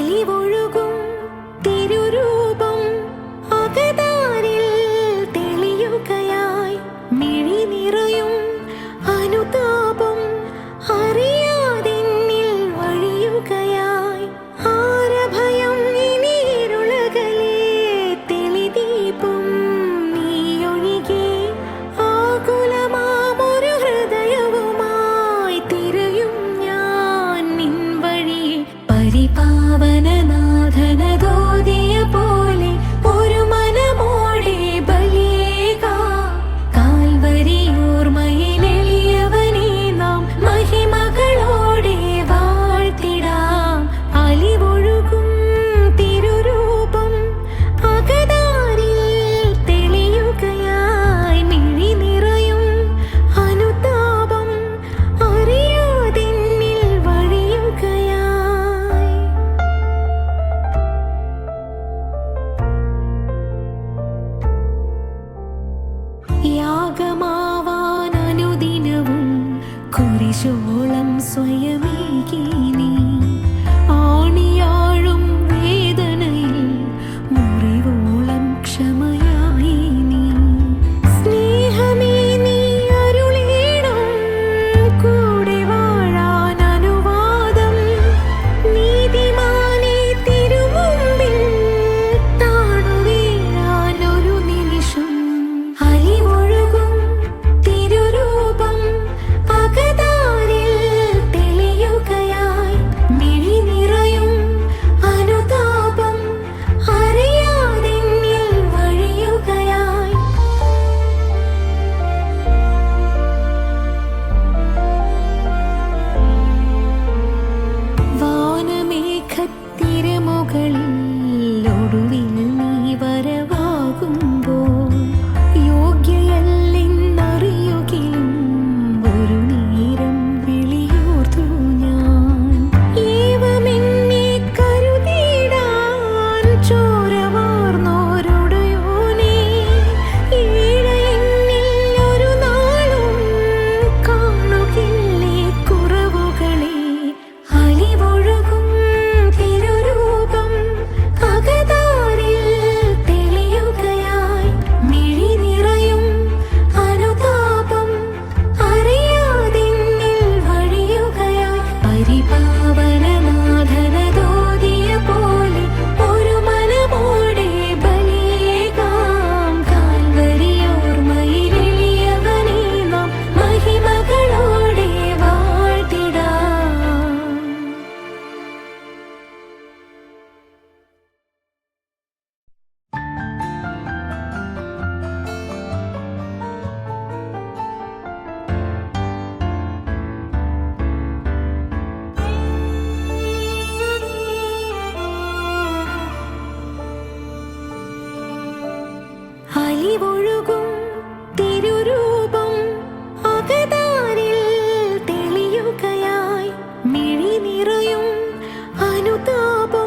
അലിവൊഴുകും തിരുരൂപം അകതാരിൽ തെളിയുകയായി മിഴി നിറയും അനുതാപം അറിയാതെന്നിൽ വഴിയുകയായി ആരഭയം ഇനി ഇരുളകലേ തെളിദീപം നീയൊഴികെ ആകുലമാമൊരു ഹൃദയവുമായി തിരയും ഞാൻ നിൻ വഴിയെ പരിപാവനനാഥനദോദിയ പോലെ ഒരു മനമോടെ ബലിയേകാം കാൽവരിയോർമ്മയിലെളിയവനെ നാം മഹിമകളോടെ വാഴ്ത്തിടാം അലിവൊഴുകും തിരുരൂപം അകതാരിൽ തെളിയുകയായി മിഴി നിറയും അനുതാപം അറിയാതെന്നിൽ വഴിയുകയായി യാഗമാവാൻ അനുദിനവും കുരിശോളം സ്വയമേകി നീ ആണിയാഴും വേദനയിൽ മുറിവോളം ക്ഷമയായി നീ സ്നേഹമേ നീ അരുളേണം കൂടെ വാഴാൻ അനുവാദം നീതിമാനെ തിരുമുമ്പിൽ താണുവീഴാൻ ഒരു നിമിഷം അലിവൊഴുകും തിരുരൂപം അകതാരിൽ തെളിയുകയായി മിഴി നിറയും അനുതാപം അറിയാതെന്നിൽ വഴിയുകയായി വാനമേഘത്തിരമുകളിൽ ഒടുവിൽ നീ വരവാകുമ്പോൾ യോഗ്യയല്ലെന്നറിയുകിലും ഒരു നേരം വിളിയോർത്തു ഞാൻ ഏവമെന്നെ കരുതിയിടാൻ ചോരവാർന്നോരുടയോനേ ഈഴയെന്നിൽ ഒരു നാളും കാണുകില്ലേ കുറവുകളെ അലിവൊഴുകും തിരുരൂപം അകതാരിൽ തെളിയുകയായി മിഴി നിറയും അനുതാപം അറിയാതെന്നിൽ വഴിയുകയായി പരിപാവനനാഥനദോദിയ പോലെ ഒരു മനമോടെ ബലിയേകാം കാൽവരിയോർമ്മയിലെളിയവനെ നാം മഹിമകളോടെ വാഴ്ത്തിടാം അലിവൊഴുകും തിരുരൂപം അകതാരിൽ തെളിയുകയായി മിഴി നിറയും അനുതാപം